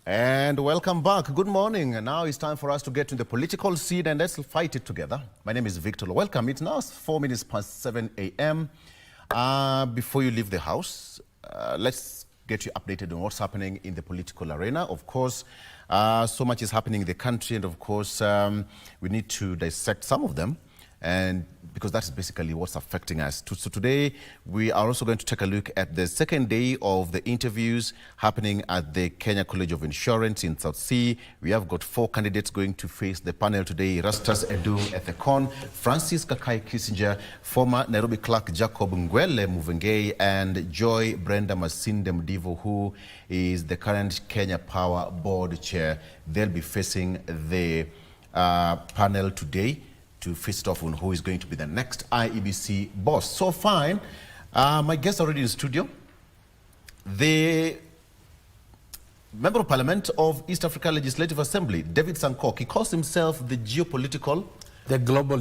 And welcome back. Good morning. And now it's time for us to get to the political scene and let's fight it together. My name is Victor. Welcome. It's now 4 minutes past 7 a.m. Before you leave the house, let's get you updated on what's happening in the political arena. Of course, so much is happening in the country, and of course, we need to dissect some of them, and because that's basically what's affecting us. So today, we are also going to take a look at the second day of the interviews happening at the Kenya College of Insurance in South Sea. We have got 4 candidates going to face the panel today: Erastus Edung Ethekon, Francis Kakai Kissinger, former Nairobi clerk Jacob Ngwele Muvengei, and Joy Brenda Masinde Mdivo, who is the current Kenya Power Board chair. They'll be facing the panel today to face it off on who is going to be the next IEBC boss. So fine, my guest already in the studio, the Member of Parliament of East Africa Legislative Assembly, David Sankok. He calls himself the global geopolitician. The global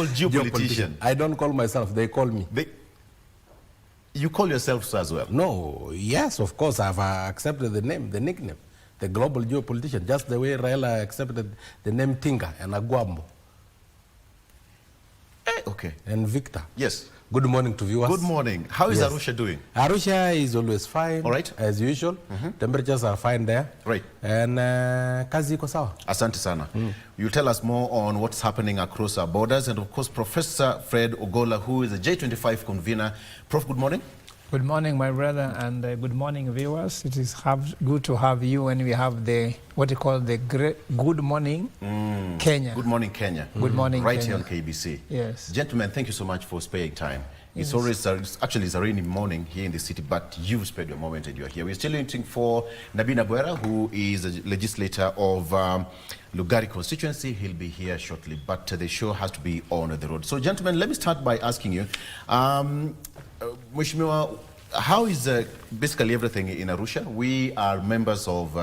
geopolitician. I don't call myself, they call me. You call yourself so as well? No, yes, of course, I've accepted the name, the nickname. The global geopolitician, just the way Raila accepted the name Tinga and Aguambo. Okay. And Victor. Yes. Good morning to viewers. Good morning. How is Arusha doing? Arusha is always fine. All right. As usual. Temperatures are fine there. Right. And kazi iko sawa. Asante sana. You'll tell us more on what's happening across our borders. And of course, Professor Fred Ogola, who is the J25 convener. Prof, good morning. Good morning, my brother, and good morning, viewers. It is good to have you when we have the, what you call the Good Morning Kenya. Good morning, Kenya. Good morning, right Kenya. Here on KBC. Yes. Gentlemen, thank you so much for sparing time. Yes. It's always, actually it's a rainy morning here in the city, but you've spared your moment and you're here. We're still waiting for Nabina Bwera, who is a legislator of Lugari constituency. He'll be here shortly, but the show has to be on the road. So, gentlemen, let me start by asking you, Mheshimiwa, how is basically everything in Arusha? We are members of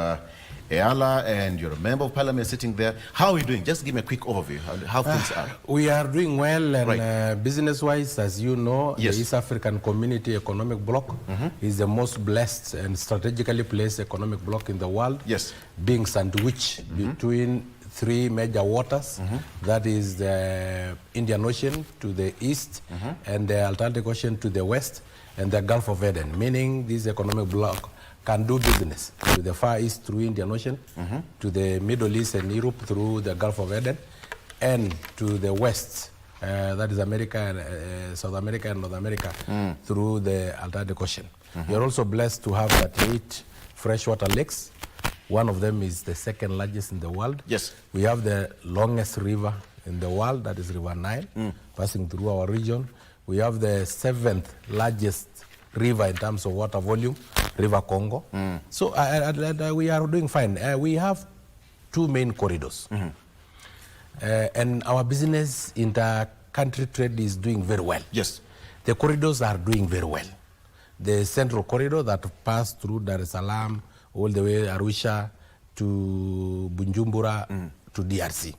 EALA, and you're a member of parliament sitting there. How are we doing? Just give me a quick overview how things are. We are doing well, and right. Business-wise, as you know, yes. the East African Community Economic Bloc is the most blessed and strategically placed economic bloc in the world, yes. being sandwiched between 3 major waters, that is the Indian Ocean to the east and the Atlantic Ocean to the west, and the Gulf of Eden, meaning this economic bloc can do business to the Far East through Indian Ocean, to the Middle East and Europe through the Gulf of Eden, and to the west, that is America, South America and North America, through the Atlantic Ocean. We are also blessed to have 8 freshwater lakes. One of them is the 2nd largest in the world. Yes. We have the longest river in the world, that is River Nile, passing through our region. We have the 7th largest river in terms of water volume, River Congo. So we are doing fine. We have 2 main corridors. And our business inter-country trade is doing very well. Yes. The corridors are doing very well. The central corridor that passed through Dar es Salaam, all the way Arusha to Bujumbura to DRC.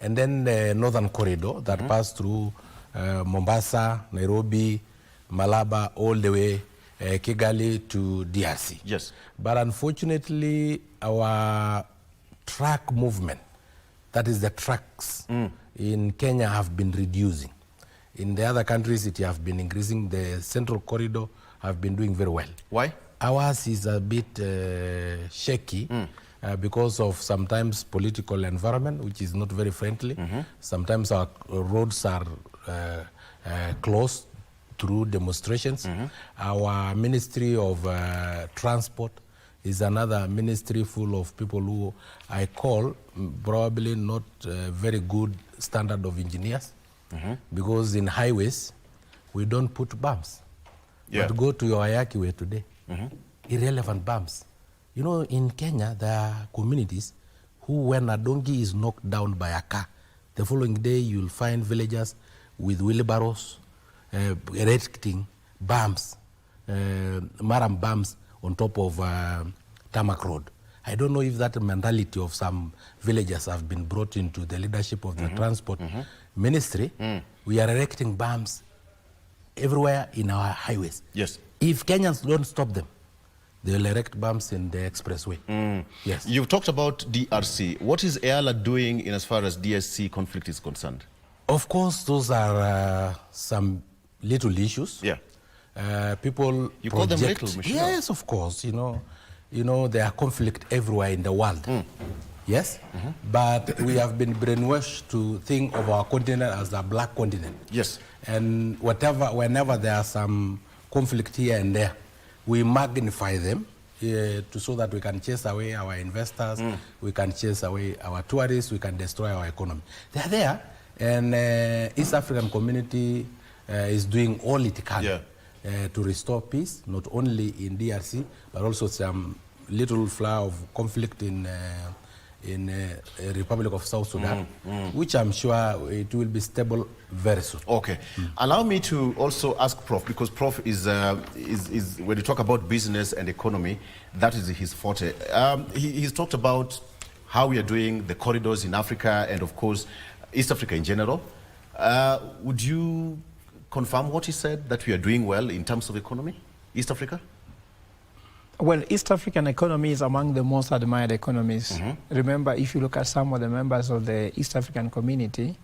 And then the northern corridor that passed through Mombasa, Nairobi, Malaba, all the way Kigali to DRC. Yes. But unfortunately, our truck movement, that is the trucks in Kenya, have been reducing. In the other countries, it have been increasing. The central corridor have been doing very well. Why? Ours is a bit shaky because of sometimes political environment, which is not very friendly. Sometimes our roads are closed through demonstrations. Our Ministry of Transport is another ministry full of people who I call probably not very good standard of engineers, because in highways, we don't put bumps. Yeah. But go to your Ayaki way today, irrelevant bumps. You know, in Kenya, there are communities who, when a donkey is knocked down by a car, the following day you'll find villagers with wheelbarrows erecting bumps, maram bumps on top of tarmac road. I don't know if that mentality of some villagers have been brought into the leadership of the transport ministry. We are erecting bumps everywhere in our highways. Yes. If Kenyans don't stop them, they'll erect bumps in the expressway. Yes. You've talked about DRC. What is EALA doing in as far as DRC conflict is concerned? Of course, those are some little issues. Yeah. People You call them little, Michelle? Yes, of course. You know, there are conflict everywhere in the world. Yes, but we have been brainwashed to think of our continent as a black continent. Yes. And whenever there are some conflict here and there, we magnify them so that we can chase away our investors, we can chase away our tourists, we can destroy our economy. They are there, and East African community is doing all it can to restore peace, not only in DRC, but also some little flower of conflict in Republic of South Sudan, which I'm sure it will be stable very soon. Okay. Allow me to also ask Prof, because Prof is when you talk about business and economy, that is his forte. He's talked about how we are doing, the corridors in Africa, and of course, East Africa in general. Would you confirm what he said, that we are doing well in terms of economy, East Africa? Well, East African economy is among the most admired economies. Remember, if you look at some of the members of the East African community,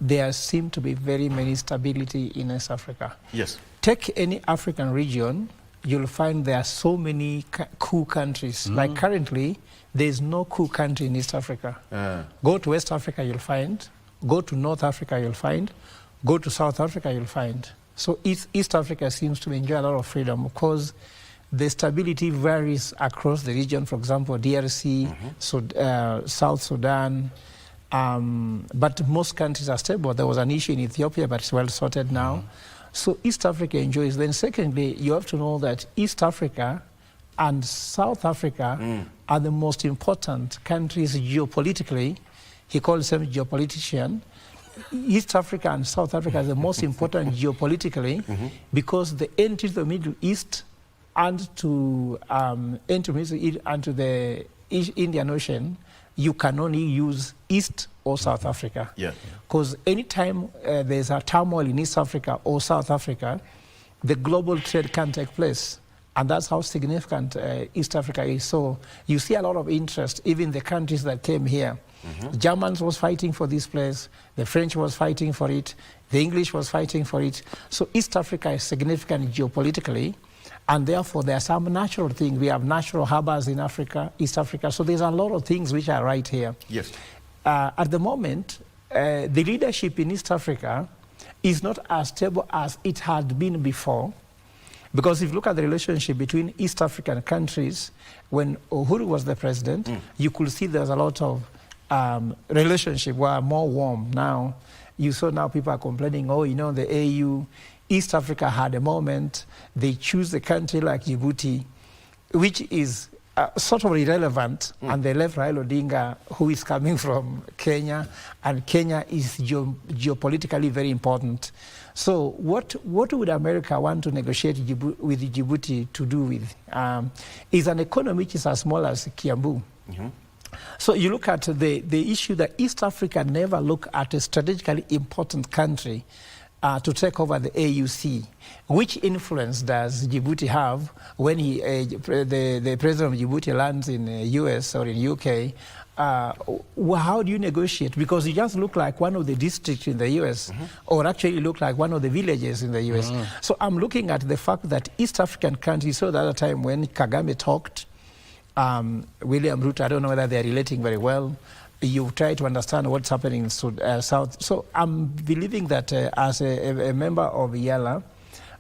there seem to be very many stability in East Africa. Yes. Take any African region, you'll find there are so many coup countries. Like currently, there's no coup country in East Africa. Go to West Africa, you'll find. Go to North Africa, you'll find. Go to South Africa, you'll find. So East Africa seems to enjoy a lot of freedom because the stability varies across the region. For example, DRC, South Sudan, but most countries are stable. There was an issue in Ethiopia, but it's well sorted now. So East Africa enjoys. Then secondly, you have to know that East Africa and South Africa are the most important countries geopolitically. He calls them geopolitician. East Africa and South Africa are the most important geopolitically because the entry to the Middle East and to the Indian Ocean, you can only use East or South Africa. Because anytime there's a turmoil in East Africa or South Africa, the global trade can take place. And that's how significant East Africa is. So you see a lot of interest, even the countries that came here. Germans was fighting for this place, the French was fighting for it, the English was fighting for it. So East Africa is significant geopolitically, and therefore there are some natural things. We have natural harbors in Africa, East Africa, so there's a lot of things which are right here. Yes. At the moment, the leadership in East Africa is not as stable as it had been before, because if you look at the relationship between East African countries, when Uhuru was the president, you could see there's a lot of relationship were more warm. Now, you saw now people are complaining, oh, you know, the AU, East Africa had a moment, they choose a country like Djibouti, which is sort of irrelevant, and they left Raila Odinga, who is coming from Kenya, and Kenya is geopolitically very important. So what would America want to negotiate with Djibouti to do with? Is an economy which is as small as Kiambu. So you look at the issue that East Africa never look at a strategically important country to take over the AUC. Which influence does Djibouti have when the president of Djibouti lands in the US or in UK? How do you negotiate? Because you just look like one of the districts in the US, or actually look like one of the villages in the US. So I'm looking at the fact that East African countries, so the other time when Kagame talked, William Ruto, I don't know whether they're relating very well. You try to understand what's happening in South. So I'm believing that as a member of EALA,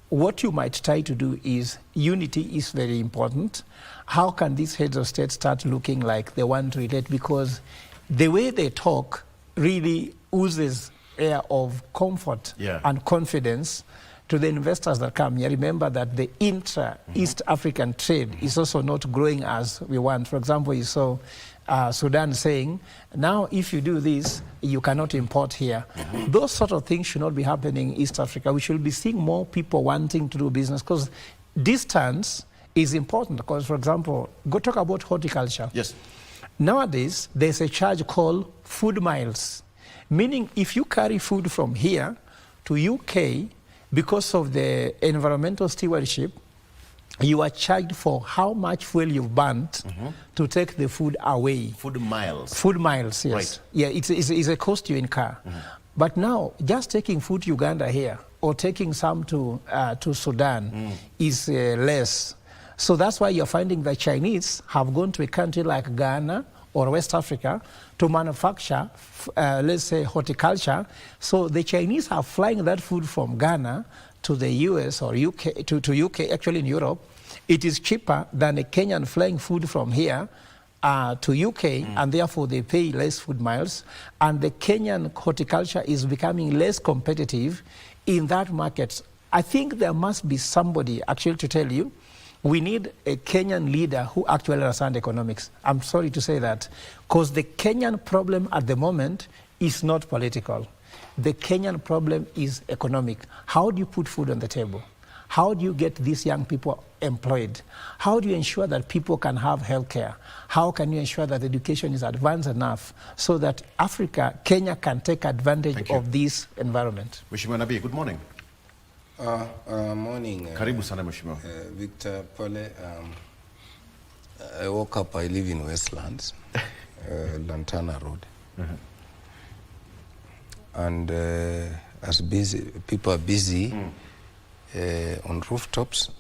what you might try to do is unity is very important. How can these heads of state start looking like they want to relate? Because the way they talk really oozes air of comfort and confidence to the investors that come here. Remember that the intra-East African trade is also not growing as we want. For example, you saw Sudan saying, now if you do this, you cannot import here. Those sort of things should not be happening in East Africa. We should be seeing more people wanting to do business, because distance is important. Because, for example, go talk about horticulture. Yes. Nowadays, there's a charge called food miles, meaning if you carry food from here to UK, because of the environmental stewardship, you are charged for how much fuel you've burnt to take the food away. Food miles. Food miles, yes. Right. Yeah, it's a cost you incur. But now, just taking food to Uganda here, or taking some to Sudan is less. So that's why you're finding the Chinese have gone to a country like Ghana or West Africa to manufacture, let's say, horticulture. So the Chinese are flying that food from Ghana to the US or UK, to UK, actually in Europe. It is cheaper than a Kenyan flying food from here to UK, and therefore they pay less food miles. And the Kenyan horticulture is becoming less competitive in that market. I think there must be somebody actually to tell you, we need a Kenyan leader who actually understands economics. I'm sorry to say that, because the Kenyan problem at the moment is not political. The Kenyan problem is economic. How do you put food on the table? How do you get these young people employed? How do you ensure that people can have health care? How can you ensure that education is advanced enough so that Africa, Kenya can take advantage of this environment? Mheshimiwa Nabii, good morning. Morning. Karibu sana Mheshimiwa. Victor Pole. I woke up, I live in Westlands, Lantana Road. And as people are busy on rooftops.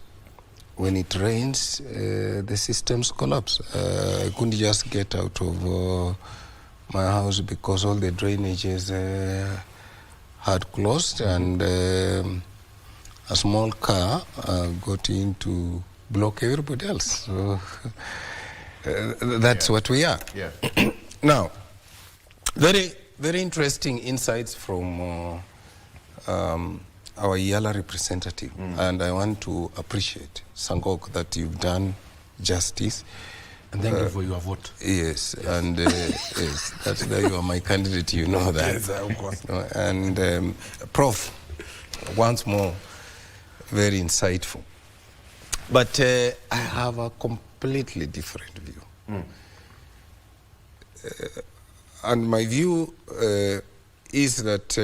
When it rains, the systems collapse. I couldn't just get out of my house because all the drainages had closed, and a small car got in to block everybody else. So that's what we are. Yeah. Now, very, very interesting insights from our Yala representative, and I want to appreciate Sangok that you've done justice. And thank you for your vote. Yes, and yes, that's why you are my candidate, you know that. Yes, of course. And Prof, once more, very insightful. But I have a completely different view. And my view is that,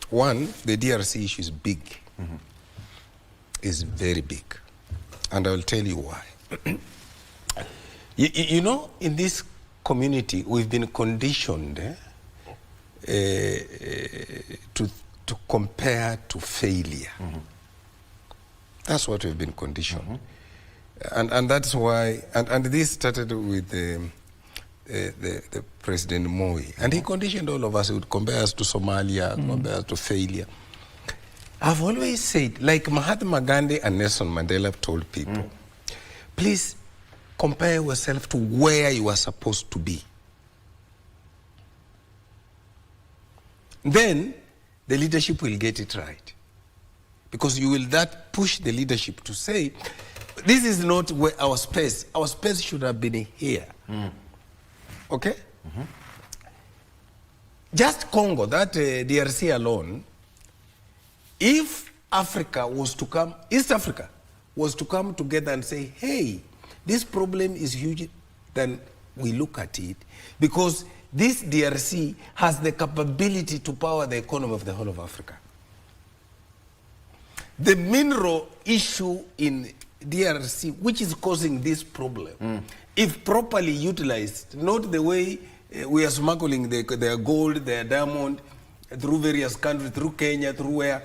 one, the DRC issue is big. Is very big. And I'll tell you why. You know, in this community, we've been conditioned to compare to failure. That's what we've been conditioned. And that's why, and this started with the President Moi. And he conditioned all of us. He would compare us to Somalia, compare us to failure. I've always said, like Mahatma Gandhi and Nelson Mandela told people, please compare yourself to where you are supposed to be. Then the leadership will get it right. Because you will that push the leadership to say, this is not where our space should have been here. Okay? Just Congo, that DRC alone, if Africa was to come, East Africa was to come together and say, hey, this problem is huge, then we look at it, because this DRC has the capability to power the economy of the whole of Africa. The mineral issue in DRC, which is causing this problem, if properly utilized, not the way we are smuggling their gold, their diamond, through various countries, through Kenya, through where,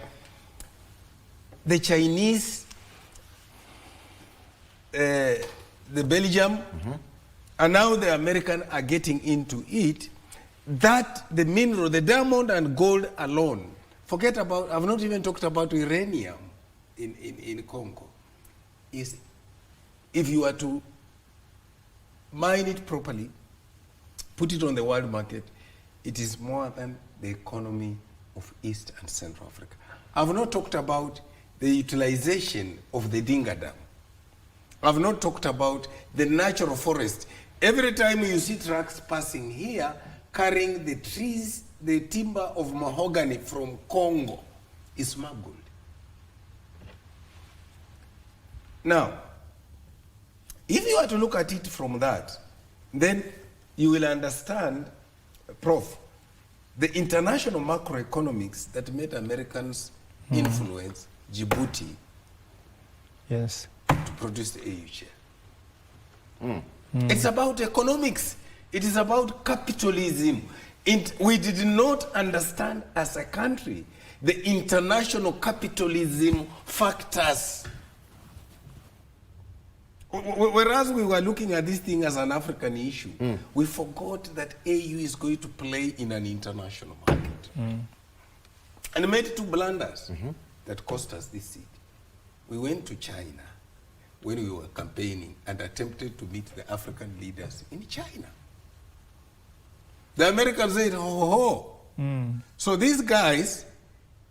the Chinese, the Belgium, and now the American are getting into it, that the mineral, the diamond and gold alone, forget about, I've not even talked about uranium in Congo, is if you are to mine it properly, put it on the world market, it is more than the economy of East and Central Africa. I've not talked about the utilization of the Dinga Dam. I've not talked about the natural forest. Every time you see trucks passing here, carrying the trees, the timber of mahogany from Congo is smuggled. Now, if you are to look at it from that, then you will understand, Prof, the international macroeconomics that made Americans influence Djibouti Yes. to produce the AU share. It's about economics. It is about capitalism. We did not understand as a country the international capitalism factors. Whereas we were looking at this thing as an African issue, we forgot that AU is going to play in an international market. And made two blunders that cost us this seat. We went to China when we were campaigning and attempted to meet the African leaders in China. The Americans said, ho, ho, ho. So these guys,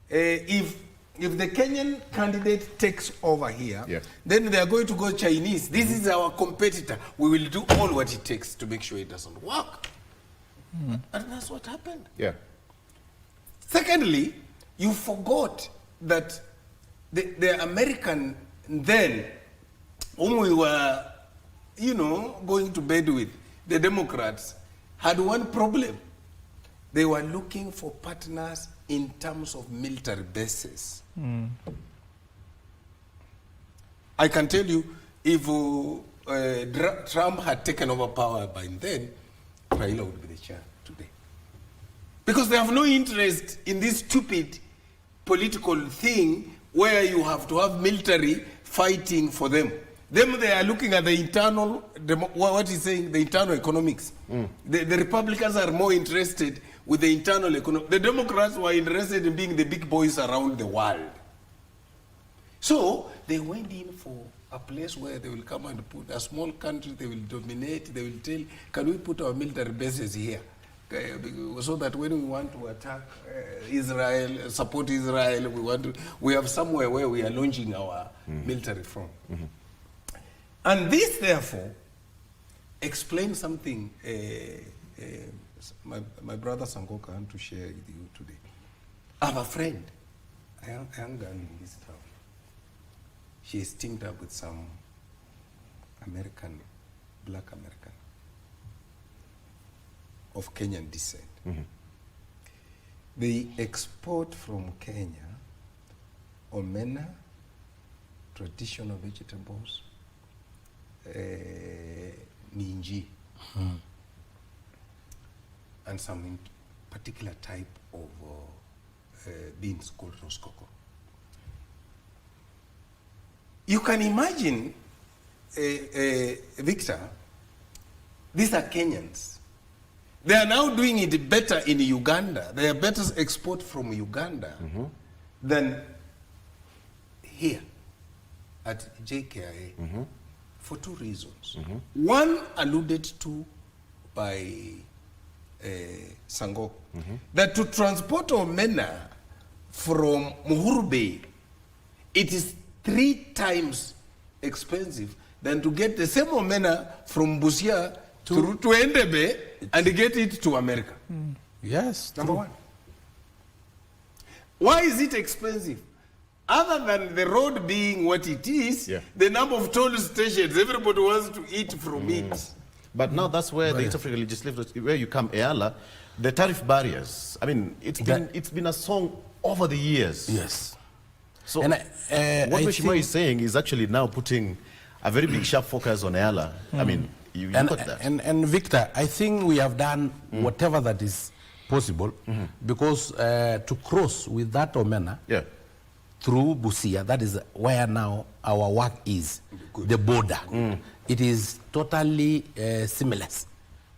if the Kenyan candidate takes over here, then they are going to go Chinese. This is our competitor. We will do all what it takes to make sure it doesn't work. And that's what happened. Yeah. Secondly, you forgot that the American then, whom we were, going to bed with, the Democrats, had one problem. They were looking for partners in terms of military bases. I can tell you, if Trump had taken over power by then, Raila would be the chair today. Because they have no interest in this stupid political thing where you have to have military fighting for them. They are looking at the internal, what he's saying, the internal economics. The Republicans are more interested with the internal economics. The Democrats were interested in being the big boys around the world. So they went in for a place where they will come and put a small country, they will dominate, they will tell, can we put our military bases here? So that when we want to attack Israel, support Israel, we have somewhere where we are launching our military from. And this, therefore, explains something my brother Sangoka want to share with you today. I have a friend, a young girl in this town. She is teamed up with some black American, of Kenyan descent. They export from Kenya omena, traditional vegetables, minji, and some particular type of beans called roskoko. You can imagine, Victor, these are Kenyans. They are now doing it better in Uganda. They are better export from Uganda than here at JKIA for two reasons. One alluded to by Sangok, that to transport omena from Muhuru Bay, it is 3 times expensive than to get the same omena from Busia to Endebe and get it to America. Yes. Number one. Why is it expensive? Other than the road being what it is, the number of toll stations, everybody wants to eat from it. But now that's where the East African Legislative, where you come, Eala, the tariff barriers. I mean, it's been a song over the years. Yes. So what Mheshimiwa is saying is actually now putting a very big sharp focus on Eala. I mean, you got that. And Victor, I think we have done whatever that is possible because to cross with that omena through Busia, that is where now our work is, the border. It is totally seamless.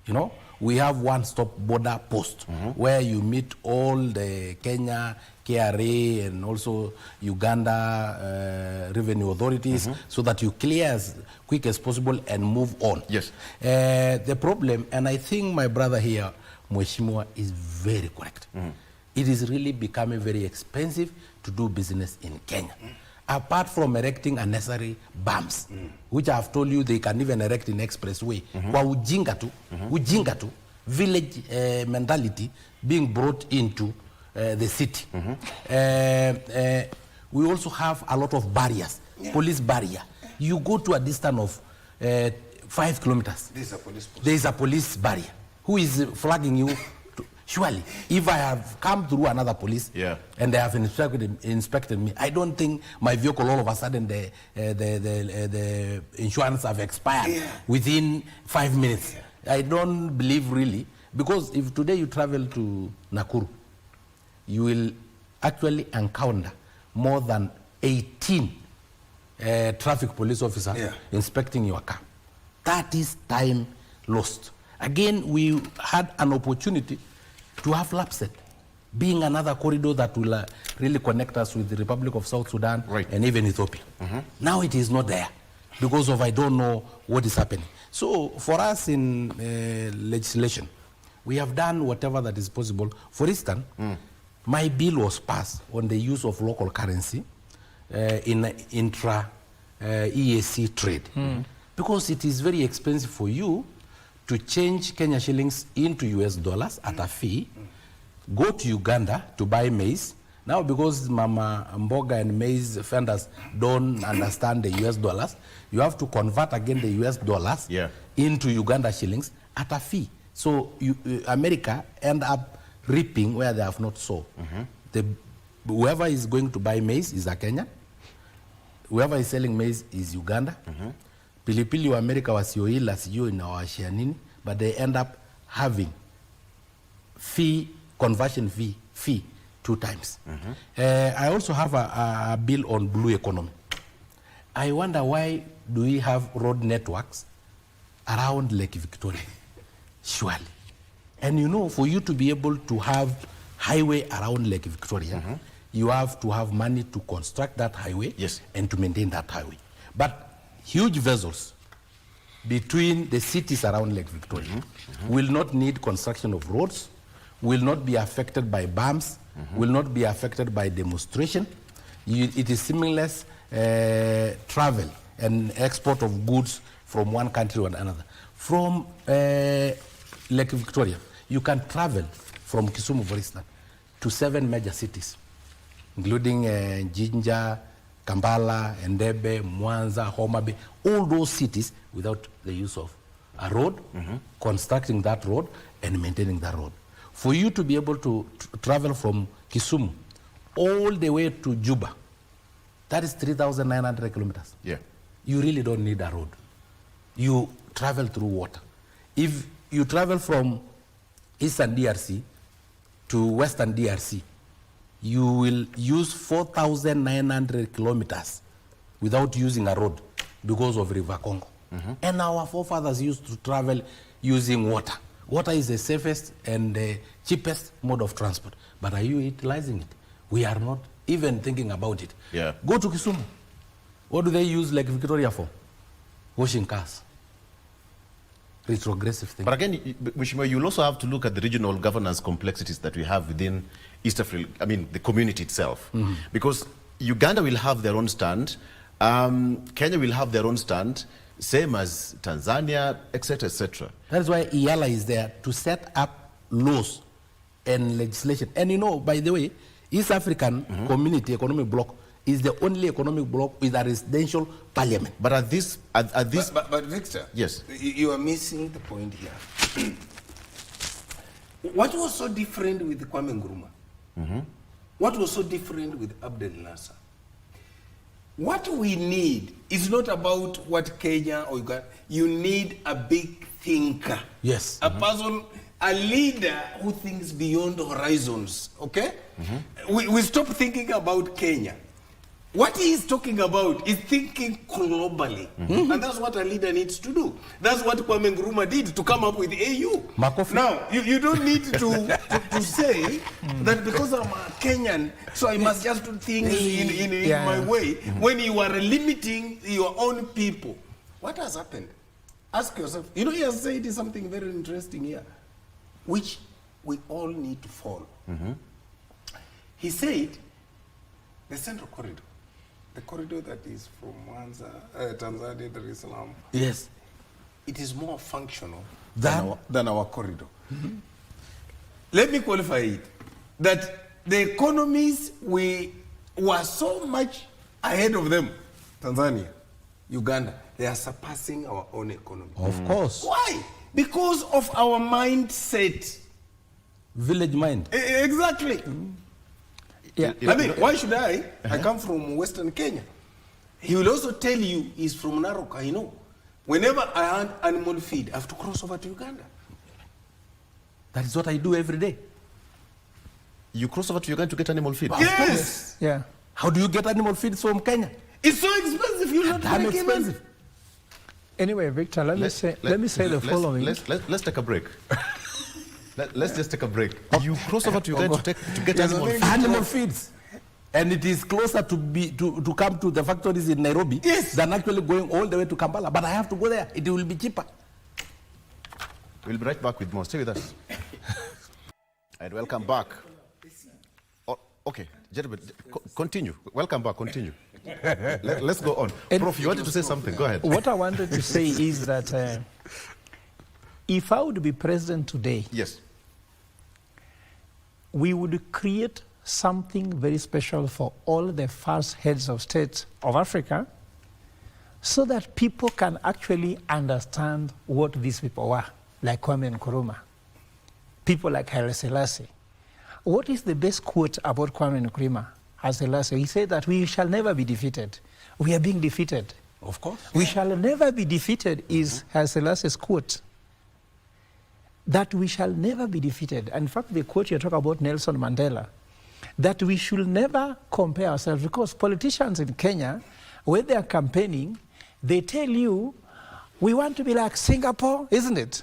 You know, we have one-stop border post where you meet all the Kenya, KRA, and also Uganda revenue authorities so that you clear as quick as possible and move on. Yes. The problem, and I think my brother here, Mheshimiwa, is very correct. It is really becoming very expensive to do business in Kenya. Apart from erecting unnecessary bumps, which I have told you they can even erect in expressway, kwa ujinga tu, village mentality being brought into the city. We also have a lot of barriers, police barrier. You go to a distance of 5 kilometers. There is a police barrier who is flagging you. Surely, if I have come through another police and they have inspected me, I don't think my vehicle all of a sudden the insurance have expired within 5 minutes. I don't believe really, because if today you travel to Nakuru, you will actually encounter more than 18 traffic police officers inspecting your car. That is time lost. Again, we had an opportunity to have LAPSSET, being another corridor that will really connect us with the Republic of South Sudan and even Ethiopia. Now it is not there because of I don't know what is happening. So for us in legislation, we have done whatever that is possible. For instance, my bill was passed on the use of local currency in intra-EAC trade because it is very expensive for you to change Kenya shillings into US dollars at a fee, go to Uganda to buy maize. Now because Mama Mboga and maize vendors don't understand the US dollars, you have to convert again the US dollars into Uganda shillings at a fee. So America end up reaping where they have not sown. Whoever is going to buy maize is a Kenyan. Whoever is selling maize is Uganda. Pilipili wa America wasioila sijui inawashia nini, but they end up having conversion fee 2 times. I also have a bill on blue economy. I wonder why do we have road networks around Lake Victoria? Surely. And you know, for you to be able to have highway around Lake Victoria, you have to have money to construct that highway and to maintain that highway. But huge vessels between the cities around Lake Victoria will not need construction of roads, will not be affected by bumps, will not be affected by demonstration. It is seamless travel and export of goods from one country to another. From Lake Victoria, you can travel from Kisumu, for instance, to 7 major cities, including Jinja, Kampala, Entebbe, Mwanza, Homa Bay, all those cities without the use of a road, constructing that road and maintaining that road. For you to be able to travel from Kisumu all the way to Juba, that is 3,900 kilometers. You really don't need a road. You travel through water. If you travel from Eastern DRC to Western DRC, you will use 4,900 kilometers without using a road because of River Congo. And our forefathers used to travel using water. Water is the safest and the cheapest mode of transport. But are you utilizing it? We are not even thinking about it. Go to Kisumu. What do they use Lake Victoria for? Washing cars. Retrogressive thing. But again, Mheshimiwa, you'll also have to look at the regional governance complexities that we have within East Africa, I mean, the community itself. Because Uganda will have their own stand, Kenya will have their own stand, same as Tanzania, etc., etc. That's why IALA is there to set up laws and legislation. And you know, by the way, East African Community Economic Bloc is the only economic bloc with a residential parliament. But at this... But Victor, yes, you are missing the point here. What was so different with Kwame Nkrumah? What was so different with Abdel Nasser? What we need is not about what Kenya or Uganda. You need a big thinker. Yes. A person, a leader who thinks beyond horizons. Okay? We stop thinking about Kenya. What he is talking about is thinking globally. And that's what a leader needs to do. That's what Kwame Nkrumah did to come up with AU. Now, you don't need to say that because I'm a Kenyan, so I must just do things in my way. When you are limiting your own people, what has happened? Ask yourself. You know, he has said something very interesting here, which we all need to follow. He said, the Central Corridor, the corridor that is from Mwanza, Tanzania, Dar es Salaam. Yes. It is more functional than our corridor. Let me qualify it. That the economies we were so much ahead of them, Tanzania, Uganda, they are surpassing our own economy. Of course. Why? Because of our mindset. Village mind. Exactly. Yeah. I mean, why should I? I come from Western Kenya. He will also tell you he's from Narok, I know. Whenever I hunt animal feed, I have to cross over to Uganda. That is what I do every day. You cross over to Uganda to get animal feed? Yes! Yeah. How do you get animal feed from Kenya? It's so expensive, you're not Damn making expensive. money. Anyway, Victor, let me say the following. Let's take a break. Let's just take a break. You cross over to Uganda to get animal feed. Animal feeds. And it is closer to come to the factories in Nairobi than actually going all the way to Kampala. But I have to go there. It will be cheaper. We'll be right back with more. Stay with us. And welcome back. Oh, okay, gentlemen, continue. Welcome back, continue. Let's go on. Prof, you wanted to say something. Go ahead. What I wanted to say is that if I would be president today, Yes. we would create something very special for all the first heads of state of Africa so that people can actually understand what these people were, like Kwame Nkrumah, people like Haile Selassie. What is the best quote about Kwame Nkrumah? Haile Selassie, he said that we shall never be defeated. We are being defeated. Of course. We shall never be defeated is Haile Selassie's quote. That we shall never be defeated. And in fact, the quote you talk about Nelson Mandela, that we should never compare ourselves, because politicians in Kenya, when they are campaigning, they tell you, we want to be like Singapore, isn't it?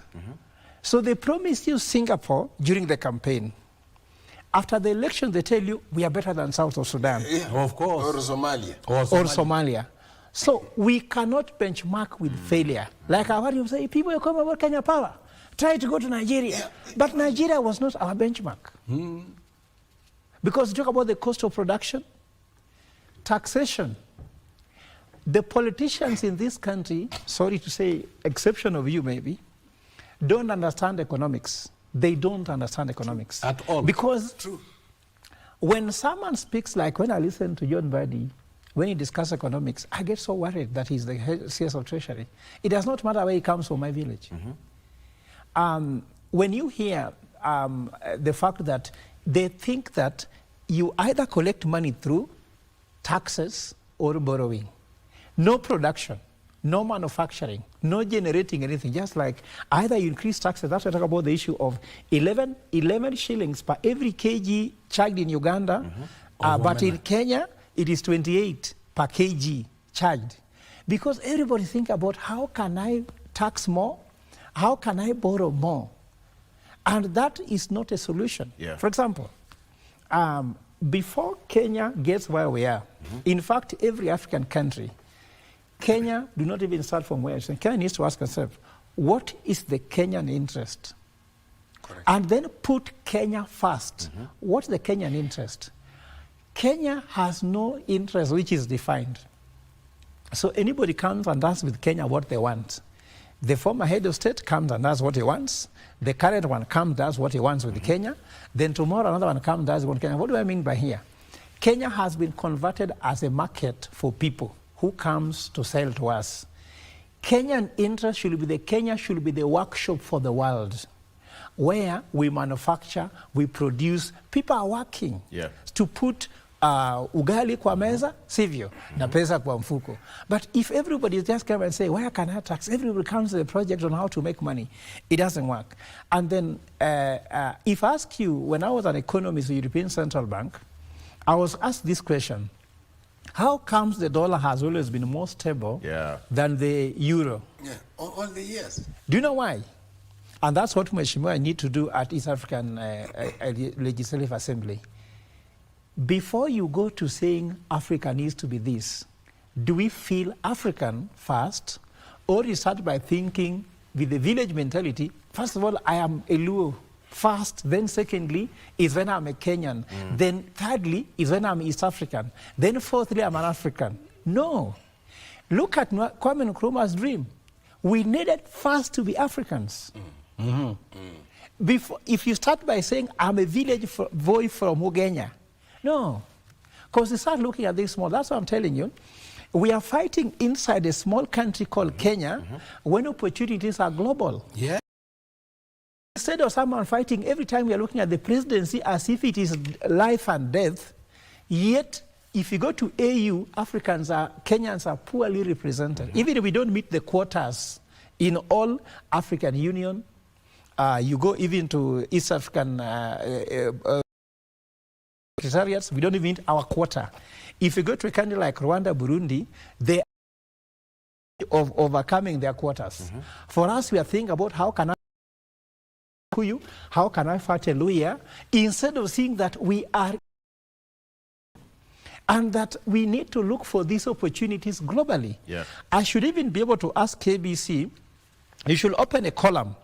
So they promise you Singapore during the campaign. After the election, they tell you, we are better than South Sudan. Yeah. Of course. Or Somalia. Or Somalia. So we cannot benchmark with failure. Like I heard you say, people who come about Kenya Power, try to go to Nigeria. But Nigeria was not our benchmark. Because you talk about the cost of production, taxation. The politicians in this country, sorry to say, exception of you maybe, don't understand economics. They don't understand economics. At all. Because when someone speaks, like when I listen to John Badi, when he discusses economics, I get so worried that he's the CS of Treasury. It does not matter where he comes from my village. When you hear the fact that they think that you either collect money through taxes or borrowing. No production, no manufacturing, no generating anything, just like either you increase taxes. That's why I talk about the issue of 11 shillings per every kg charged in Uganda, but in Kenya, it is 28 per kg charged. Because everybody think about how can I tax more? How can I borrow more? And that is not a solution. Yeah. For example, before Kenya gets where we are, in fact, every African country, Kenya do not even start from where it's. Kenya needs to ask itself, what is the Kenyan interest? Correct. And then put Kenya first. What's the Kenyan interest? Kenya has no interest which is defined. So anybody comes and asks with Kenya what they want. The former head of state comes and does what he wants. The current one comes, does what he wants with Kenya. Then tomorrow another one comes, does what Kenya. What do I mean by here? Kenya has been converted as a market for people who comes to sell to us. Kenyan interest should be Kenya should be the workshop for the world, where we manufacture, we produce. People are working to put ugali kwa meza, sivyo, na pesa kwa mfuko. But if everybody just come and say, where can I tax? Everybody comes to the project on how to make money. It doesn't work. And then if I ask you, when I was an economist at the European Central Bank, I was asked this question: how comes the dollar has always been more stable than the euro? Yeah, all the years. Do you know why? And that's what Mheshimiwa need to do at East African Legislative Assembly. Before you go to saying Africa needs to be this, do we feel African first, or you start by thinking with the village mentality, first of all, I am a Luo first, then secondly is when I'm a Kenyan, then thirdly is when I'm East African, then fourthly I'm an African. No. Look at Kwame Nkrumah's dream. We needed first to be Africans. Before, if you start by saying, I'm a village boy from Ugenya, no. Because you start looking at this small, that's what I'm telling you. We are fighting inside a small country called Kenya when opportunities are global. Yeah. instead of someone fighting, every time we are looking at the presidency as if it is life and death, yet if you go to AU, Kenyans are poorly represented. Even if we don't meet the quotas in all African Union, you go even to East African secretariats, we don't even meet our quota. If you go to a country like Rwanda, Burundi, they are overcoming their quotas. For us, we are thinking about how can I fight a lawyer, instead of seeing that we are and that we need to look for these opportunities globally. Yeah. I should even be able to ask KBC, you should open a column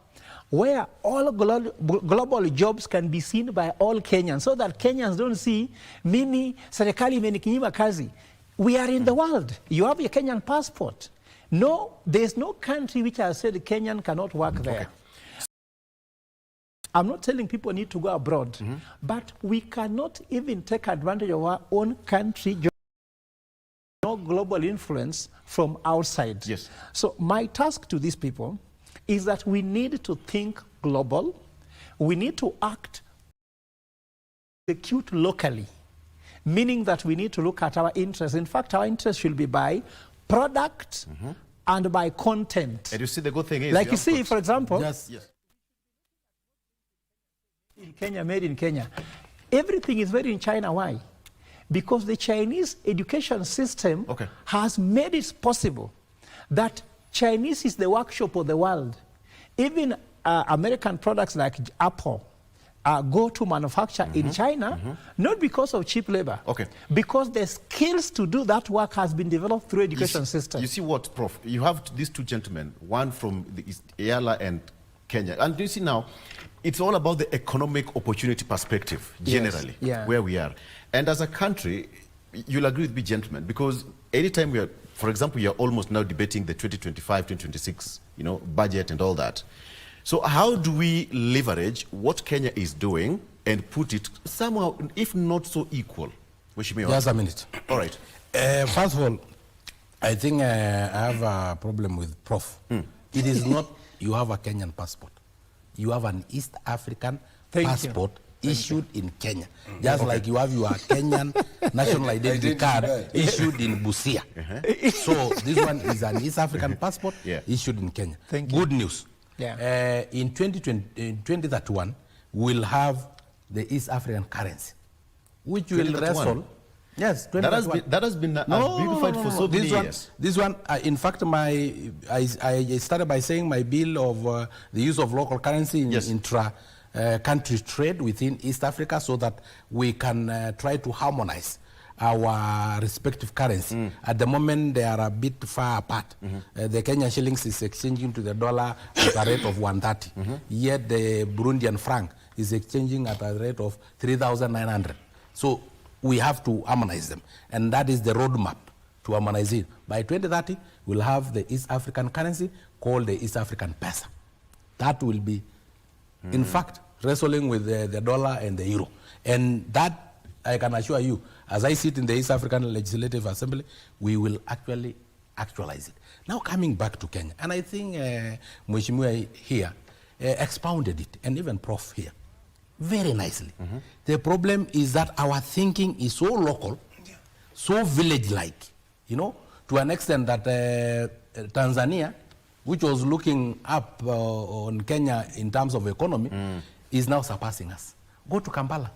where all global jobs can be seen by all Kenyans, so that Kenyans don't see, mimi, serikali imenikinyima kazi. We are in the world. You have a Kenyan passport. No, there's no country which has said Kenyan cannot work there. Okay. I'm not telling people need to go abroad, but we cannot even take advantage of our own country, no global influence from outside. Yes. So my task to these people is that we need to think global. We need to act, execute locally, meaning that we need to look at our interests. In fact, our interests should be by product and by content. And you see, the good thing is, like you see, for example, yes. in Kenya, made in Kenya. Everything is made in China. Why? Because the Chinese education system has made it possible that Chinese is the workshop of the world. Even American products like Apple go to manufacture in China, not because of cheap labor, because the skills to do that work has been developed through education system. You see what, Prof? You have these two gentlemen, one from the East, Ayala and Kenya. And you see now, it's all about the economic opportunity perspective, generally, where we are. And as a country, you'll agree with me, gentlemen, because anytime we are, for example, we are almost now debating the 2025, 2026, budget and all that. So how do we leverage what Kenya is doing and put it somehow, if not so equal? Just a minute. All right. First of all, I think I have a problem with Prof. It is not you have a Kenyan passport. You have an East African passport issued in Kenya. Just like you have your Kenyan national identity card issued in Busia. So this one is an East African passport issued in Kenya. Good news. In 2031, we'll have the East African currency, which will wrestle. Yes, that has been beautified for so many years. This one, in fact, I started by saying my bill of the use of local currency in intra-country trade within East Africa, so that we can try to harmonize our respective currency. At the moment, they are a bit far apart. The Kenyan shillings is exchanging to the dollar at a rate of 130. Yet the Burundian franc is exchanging at a rate of 3,900. So we have to harmonize them, and that is the roadmap to harmonize it. By 2030, we'll have the East African currency called the East African Pesa. That will be, in fact, wrestling with the dollar and the euro. And that, I can assure you, as I sit in the East African Legislative Assembly, we will actually actualize it. Now coming back to Kenya, and I think Mheshimiwa here expounded it, and even Prof here, very nicely. The problem is that our thinking is so local, so village-like, to an extent that Tanzania, which was looking up on Kenya in terms of economy, is now surpassing us. Go to Kampala.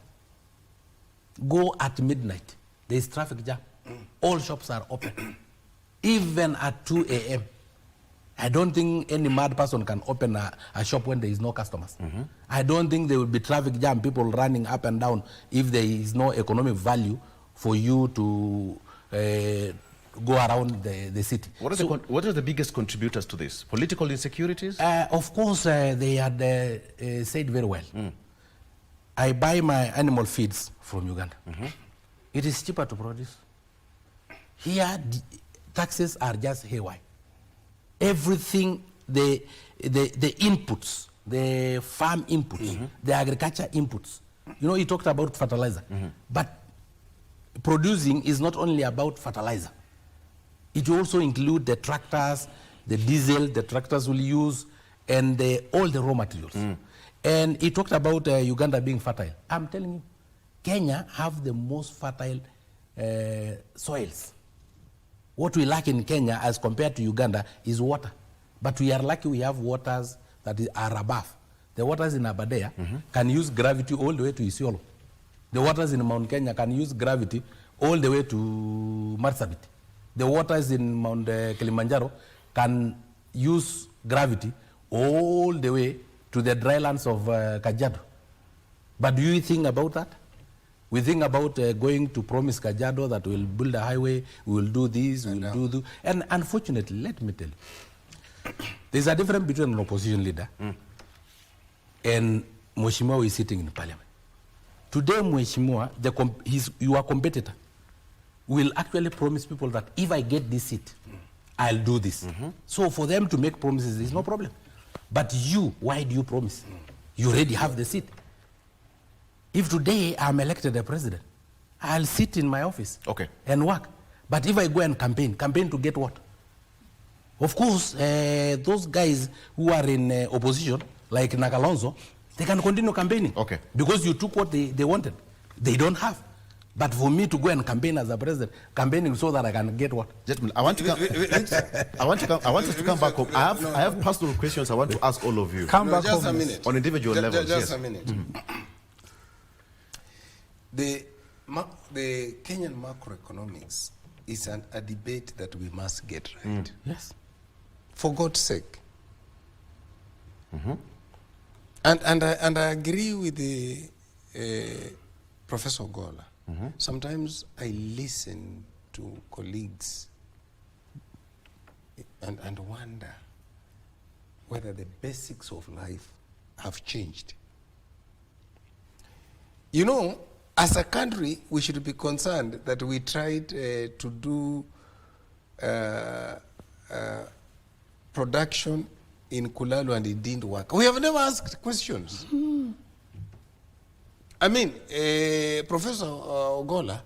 Go at midnight. There is traffic jam. All shops are open. Even at 2 a.m. I don't think any mad person can open a shop when there is no customers. I don't think there will be traffic jam, people running up and down, if there is no economic value for you to go around the city. What are the biggest contributors to this? Political insecurities? Of course, they had said very well. I buy my animal feeds from Uganda. It is cheaper to produce. Here, taxes are just haywire. Everything, the inputs, the farm inputs, the agriculture inputs. You talked about fertilizer, but producing is not only about fertilizer. It will also include the tractors, the diesel the tractors will use, and all the raw materials. And he talked about Uganda being fertile. I'm telling you, Kenya have the most fertile soils. What we lack in Kenya as compared to Uganda is water. But we are lucky we have waters that are above. The waters in Aberdare can use gravity all the way to Isiolo. The waters in Mount Kenya can use gravity all the way to Marsabit. The waters in Mount Kilimanjaro can use gravity all the way to the drylands of Kajiado. But do you think about that? We think about going to promise Kajiado that we'll build a highway, we will do this, we will do. And unfortunately, let me tell you, there's a difference between an opposition leader and Mheshimiwa who is sitting in parliament. Today, Mheshimiwa, your competitor, will actually promise people that if I get this seat, I'll do this. So for them to make promises is no problem. But you, why do you promise? You already have the seat. If today I'm elected a president, I'll sit in my office and work. But if I go and campaign to get what? Of course, those guys who are in opposition, like Nakalonzo, they can continue campaigning. Because you took what they wanted. They don't have. But for me to go and campaign as a president, campaigning so that I can get what? Gentlemen, I want us to come back home. I have personal questions I want to ask all of you. Come back just home. a minute. On individual levels. Just a minute. The Kenyan macroeconomics is a debate that we must get right. Yes. For God's sake. And I agree with the Professor Gola. Sometimes I listen to colleagues and wonder whether the basics of life have changed. You know, as a country, we should be concerned that we tried to do production in Kulalu and it didn't work. We have never asked questions. I mean, Professor Ogola,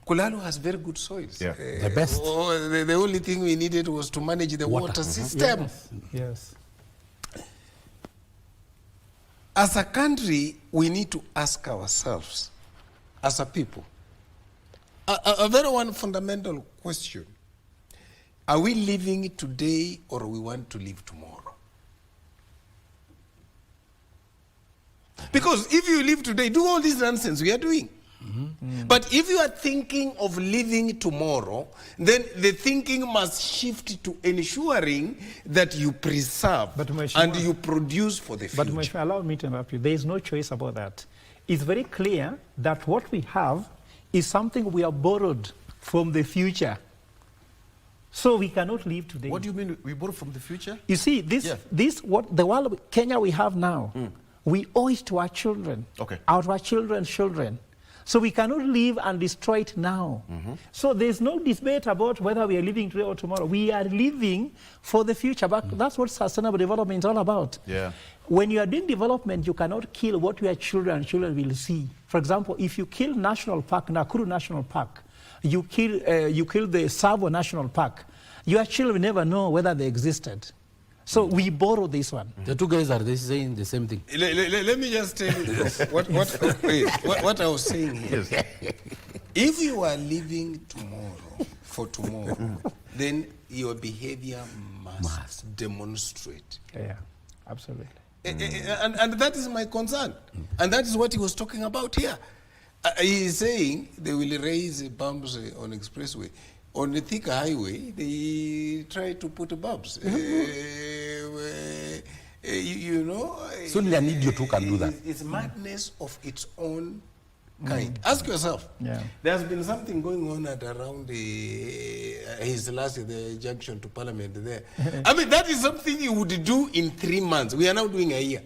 Kulalu has very good soils. The best. The only thing we needed was to manage the water system. Yes. As a country, we need to ask ourselves, as a people, a very one fundamental question. Are we living today or we want to live tomorrow? Because if you live today, do all this nonsense we are doing. But if you are thinking of living tomorrow, then the thinking must shift to ensuring that you preserve and you produce for the future. But Mheshimiwa, allow me to interrupt you. There is no choice about that. It's very clear that what we have is something we have borrowed from the future. So we cannot live today. What do you mean we borrow from the future? You see, what the world Kenya we have now, we owe it to our children, our children's children. So we cannot live and destroy it now. So there's no debate about whether we are living today or tomorrow. We are living for the future. But that's what sustainable development is all about. When you are doing development, you cannot kill what your children will see. For example, if you kill National Park, Nakuru National Park, you kill the Savo National Park, your children will never know whether they existed. So we borrow this one. The two guys are saying the same thing. Let me just tell you this. What I was saying here. If you are living tomorrow for tomorrow, then your behavior must demonstrate. Yeah, absolutely. And that is my concern. And that is what he was talking about here. He is saying they will raise bumps on expressway. On the thick highway, they try to put bumps. You know, so only an idiot who can do that. It's madness of its own kind. Ask yourself. There has been something going on at around the junction to Parliament there. I mean, that is something you would do in 3 months. We are now doing a year.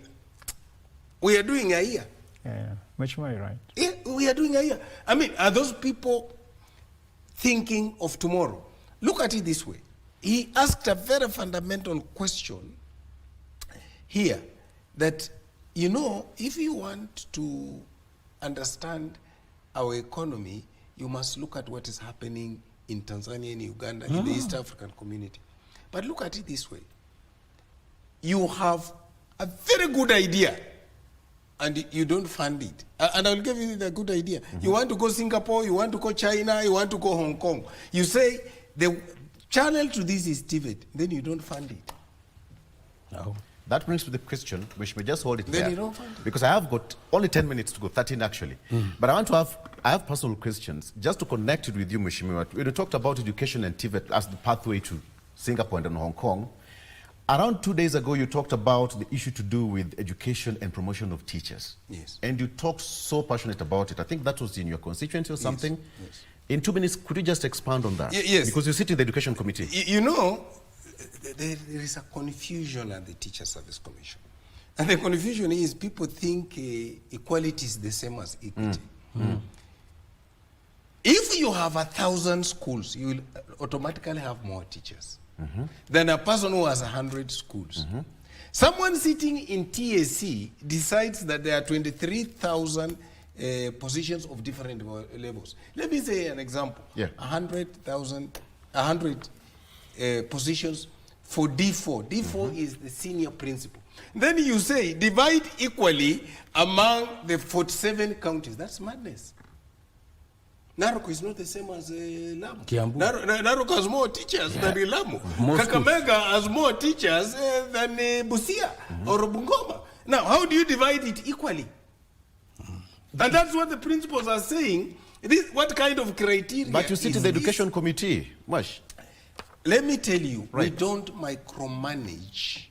We are doing a year. Yeah, much more right. Yeah, we are doing a year. I mean, are those people thinking of tomorrow? Look at it this way. He asked a very fundamental question here that, you know, if you want to understand our economy, you must look at what is happening in Tanzania, in Uganda, in the East African community. But look at it this way. You have a very good idea and you don't fund it. And I'll give you the good idea. You want to go Singapore, you want to go China, you want to go Hong Kong. You say the channel to this is TVET, then you don't fund it. No. That brings me to the question, which may just hold it Then there. you don't fund it. Because I have got only 10 minutes to go, 13 actually. But I have personal questions, just to connect it with you, Mheshimiwa. When you talked about education and TVET as the pathway to Singapore and then Hong Kong, around 2 days ago, you talked about the issue to do with education and promotion of teachers. Yes. And you talked so passionate about it. I think that was in your constituency or something. Yes. In 2 minutes, could you just expand on that? Yes. Because you sit in the education committee. You know, there is a confusion at the Teacher Service Commission. And the confusion is people think equality is the same as equity. If you have 1,000 schools, you will automatically have more teachers than a person who has 100 schools. Someone sitting in TAC decides that there are 23,000 positions of different levels. Let me say an example. Yeah. 100 positions for D4. D4 is the senior principal. Then you say divide equally among the 47 counties. That's madness. Narok is not the same as Lamu. Kiambu. Narok has more teachers than Lamu. More Kakamega has more teachers than Busia or Bungoma. Now, how do you divide it equally? And that's what the principals are saying. What kind of criteria? But you sit in the education committee, Mash. Let me tell you, Right. we don't micromanage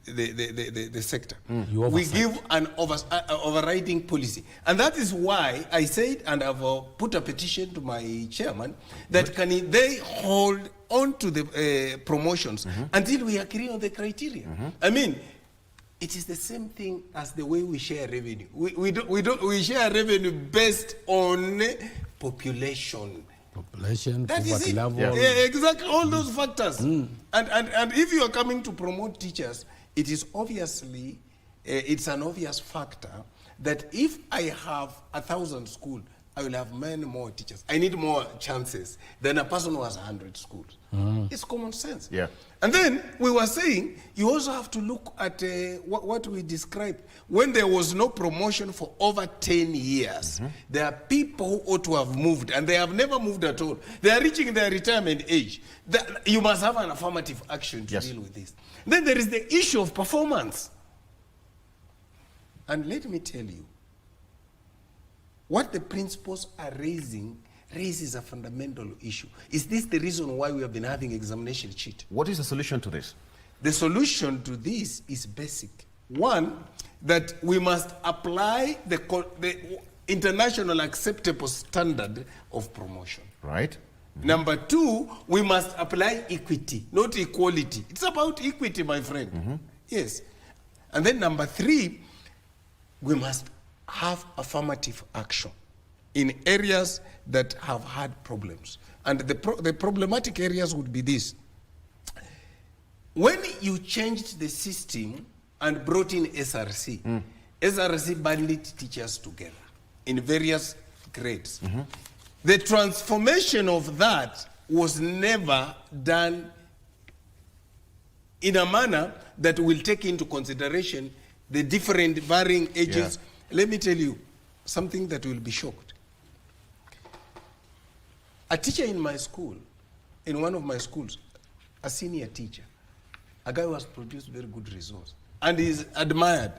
the sector. You We oversight. give an overriding policy. And that is why I said, and I've put a petition to my chairman, that they hold on to the promotions until we agree on the criteria. I mean, it is the same thing as the way we share revenue. We share revenue based on population. Population, That is poverty it. level. Yeah, exactly, all those factors. And if you are coming to promote teachers, it is obviously, it's an obvious factor that if I have 1,000 schools, I will have many more teachers. I need more chances than a person who has 100 schools. It's common sense. Yeah. And then we were saying, you also have to look at what we described. When there was no promotion for over 10 years, there are people who ought to have moved, and they have never moved at all. They are reaching their retirement age. You must have an affirmative action to deal with this. Then there is the issue of performance. And let me tell you, what the principals are raising raises a fundamental issue. Is this the reason why we have been having examination cheat? What is the solution to this? The solution to this is basic. One, that we must apply the international acceptable standard of promotion. Right? Number two, we must apply equity, not equality. It's about equity, my friend. Yes. And then number three, we must have affirmative action in areas that have had problems. And the problematic areas would be this. When you changed the system and brought in SRC, SRC banded teachers together in various grades. The transformation of that was never done in a manner that will take into consideration the different varying ages. Let me tell you something that will be shocked. A teacher in my school, in one of my schools, a senior teacher, a guy who has produced very good results and is admired,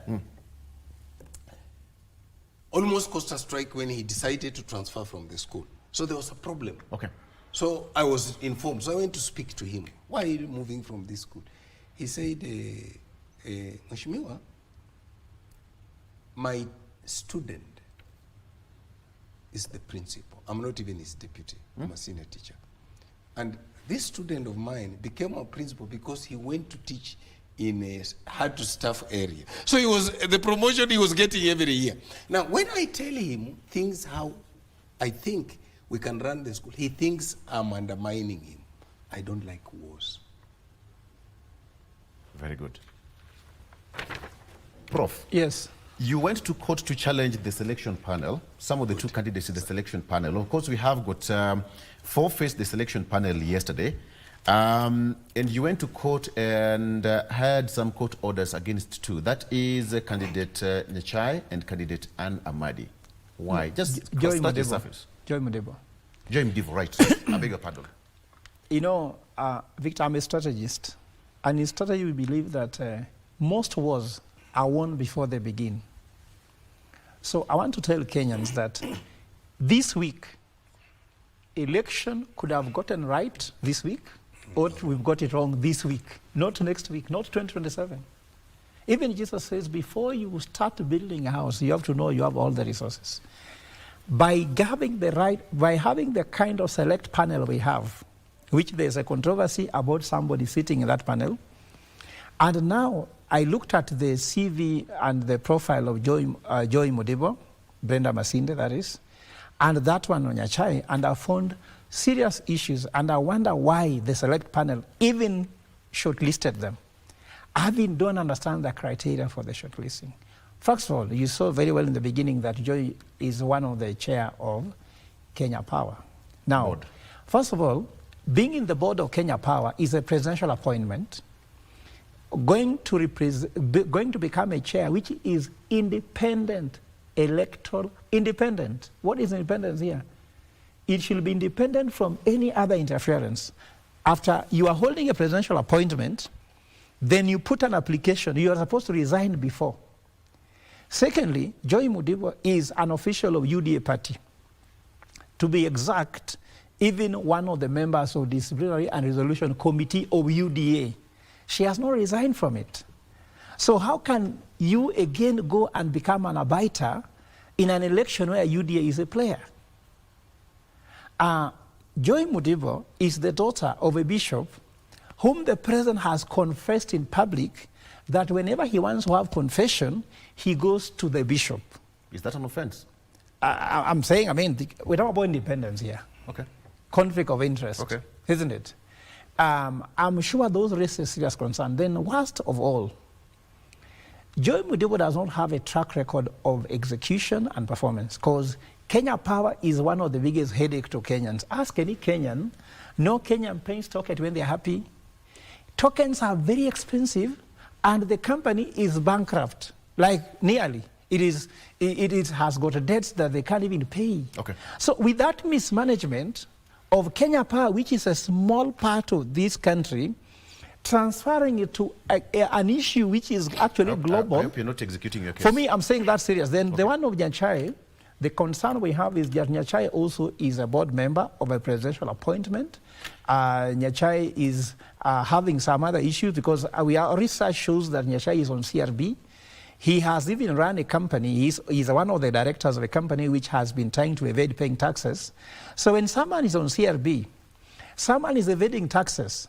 almost caused a strike when he decided to transfer from the school. So there was a problem. Okay. So I was informed. So I went to speak to him. Why are you moving from this school? He said, Mheshimiwa, my student is the principal. I'm not even his deputy. I'm a senior teacher. And this student of mine became a principal because he went to teach in a hard-to-staff area. So he was the promotion he was getting every year. Now, when I tell him things how I think we can run the school, he thinks I'm undermining him. I don't like wars. Very good. Prof. Yes. You went to court to challenge the selection panel, some of the two candidates in the selection panel. Of course, we have got four faced the selection panel yesterday. And you went to court and had some court orders against two. That is candidate Nyachai and candidate Anne Amadi. Why? Just Joy start the Modibo. surface. Joy Modibo. Joy Modibo, right. I beg your pardon. You know, Victor, I'm a strategist. And in strategy, we believe that most wars are won before they begin. So I want to tell Kenyans that this week, election could have gotten right this week, or we've got it wrong this week, not next week, not 2027. Even Jesus says, before you start building a house, you have to know you have all the resources. By having the kind of select panel we have, which there's a controversy about somebody sitting in that panel, and now I looked at the CV and the profile of Joy Modibo, Brenda Masinde, that is, and that one on Nyachai, and I found serious issues, and I wonder why the select panel even shortlisted them. I don't understand the criteria for the shortlisting. First of all, you saw very well in the beginning that Joy is one of the chair of Kenya Power. Now, Board. First of all, being in the board of Kenya Power is a presidential appointment. Going to become a chair which is independent, electoral, independent. What is independence here? It should be independent from any other interference. After you are holding a presidential appointment, then you put an application. You are supposed to resign before. Secondly, Joy Modibo is an official of UDA party. To be exact, even one of the members of Disciplinary and Resolution Committee of UDA, she has not resigned from it. So how can you again go and become an arbiter in an election where UDA is a player? Joy Modibo is the daughter of a bishop whom the president has confessed in public that whenever he wants to have confession, he goes to the bishop. Is that an offense? I'm saying, we're talking about independence here. Okay. Conflict of interest, okay, isn't it? I'm sure those raise a serious concern. Then worst of all, Joy Modibo does not have a track record of execution and performance, because Kenya Power is one of the biggest headache to Kenyans. Ask any Kenyan. No Kenyan pays token when they're happy. Tokens are very expensive, and the company is bankrupt, like nearly. It has got debts that they can't even pay. Okay. So with that mismanagement of Kenya Power, which is a small part of this country, transferring it to an issue which is actually global. I hope you're not executing your case. For me, I'm saying that's serious. Then the one of Nyachai, the concern we have is that Nyachai also is a board member of a presidential appointment. Nyachai is having some other issues because our research shows that Nyachai is on CRB. He has even run a company. He's one of the directors of a company which has been trying to evade paying taxes. So when someone is on CRB, someone is evading taxes,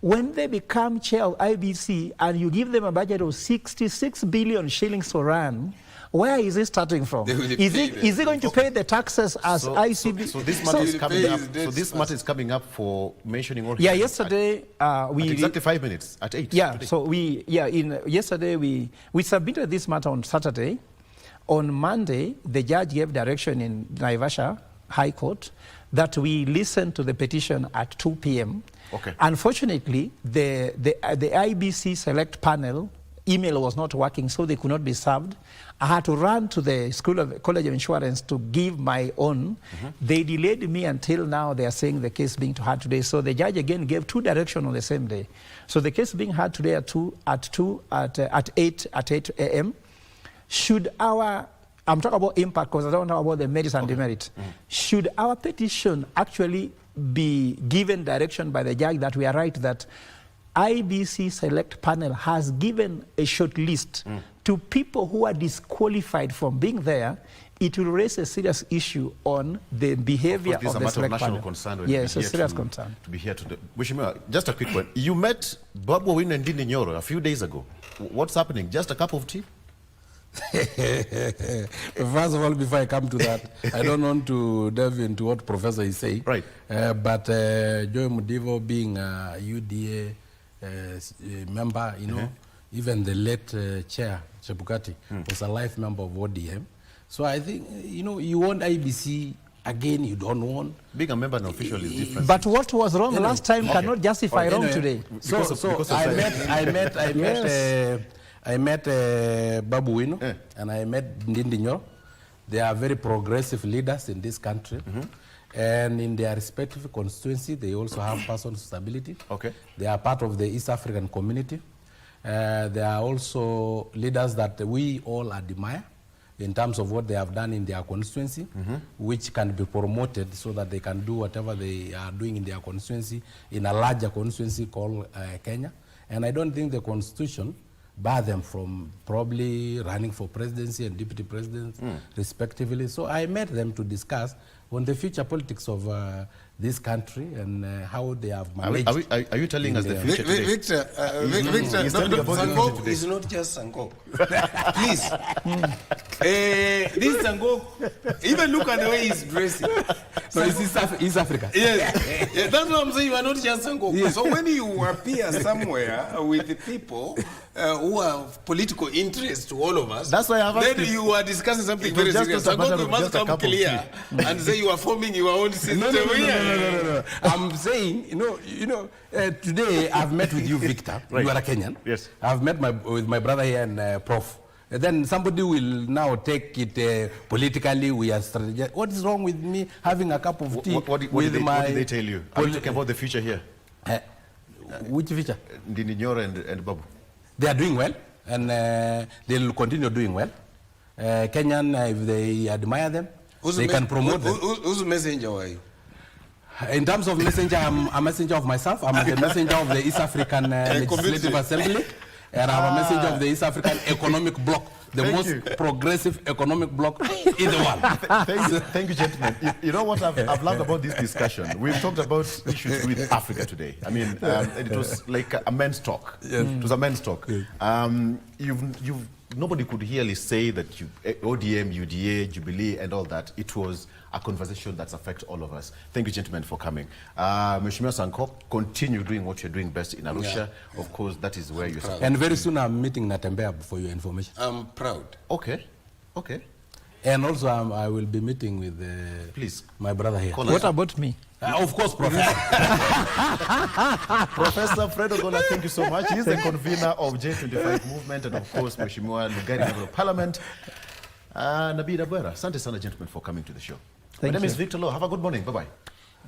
when they become chair of IBC and you give them a budget of 66 billion shillings to run, where is he starting from? Is he going to pay the taxes as ICB? So this matter is coming up. So this matter is coming up for mentioning all. Yeah, yesterday at exactly 5 minutes at 8. Yeah, today. so yesterday we submitted this matter on Saturday. On Monday, the judge gave direction in Naivasha High Court that we listen to the petition at 2 p.m. Okay. Unfortunately, the IBC select panel email was not working, so they could not be served. I had to run to the College of Insurance to give my own. They delayed me until now. They are saying the case being heard today. So the judge again gave two directions on the same day. So the case being heard today at 8 a.m. Should I'm talking about impact because I don't know about the merits and demerit. Should our petition actually be given direction by the judge that we are right that IBC select panel has given a short list to people who are disqualified from being there, it will raise a serious issue on the behavior of the select panel. Concern. Yes, a serious concern. To be here today. Wishima, just a quick one. You met Babu Owino and Ndindi Nyoro a few days ago. What's happening? Just a cup of tea? First of all, before I come to that, I don't want to delve into what Professor is saying. Right. But Joy Modibo being a UDA member, even the late chair, Chebukati, was a life member of ODM. So I think, you want IBC again you don't want. Being a member and official is different. But what was wrong last time cannot justify wrong today. I met Babu Wino and I met Ndindinyo. They are very progressive leaders in this country. And in their respective constituency, they also have persons with stability. Okay. They are part of the East African community. They are also leaders that we all admire in terms of what they have done in their constituency, which can be promoted so that they can do whatever they are doing in their constituency in a larger constituency called Kenya. And I don't think the constitution bar them from probably running for presidency and deputy president respectively. So I met them to discuss on the future politics of this country and how they have managed. Are you telling us the future today? Victor, Sangok is not just Sangok. Please. This Sangok, even look at the way he's dressing. No, it's East Africa. Yes. Yeah, that's what I'm saying. You are not just Sangok. Yes. So when you appear somewhere with the people who have political interest to all of us, that's why I have then you are discussing something very serious. Sangok, you must come clear and say you are forming your own system. No. I'm saying, today I've met with you, Victor. Right. You are a Kenyan. Yes. I've met with my brother here and Prof. And then somebody will now take it politically. We are strategizing. What is wrong with me having a cup of tea what did they tell you? Are you talking about the future here? Which future? Ndindinyoro and Babu. They are doing well, and they will continue doing well. Kenyan, if they admire them, they can promote them. Whose messenger are you? In terms of messenger, I'm a messenger of myself. I'm the messenger of the East African Legislative Assembly. And I'm a messenger of the East African Economic Bloc, the most progressive economic bloc in the world. Thank you, gentlemen. You know what I've loved about this discussion? We've talked about issues with Africa today. I mean, it was like a men's talk. Yes. It was a men's talk. Yes. Nobody could really say that ODM, UDA, Jubilee, and all that. It was a conversation that's affects all of us. Thank you, gentlemen, for coming. Mheshimiwa Sankok, continue doing what you're doing best in Arusha. Yeah. Of course, that is where you're supposed. And very soon I'm meeting Natembea for your information. I'm proud. Okay. And also I will be meeting with please my brother here. What about me? Of course, Professor. Professor Fred Ogola, thank you so much. He's the convener of J25 movement, and of course, Mheshimiwa Lugari, Member of Parliament. Nabi Dabwera, asante sana, gentlemen, for coming to the show. My name is Victor Lowe. Have a good morning. Bye-bye.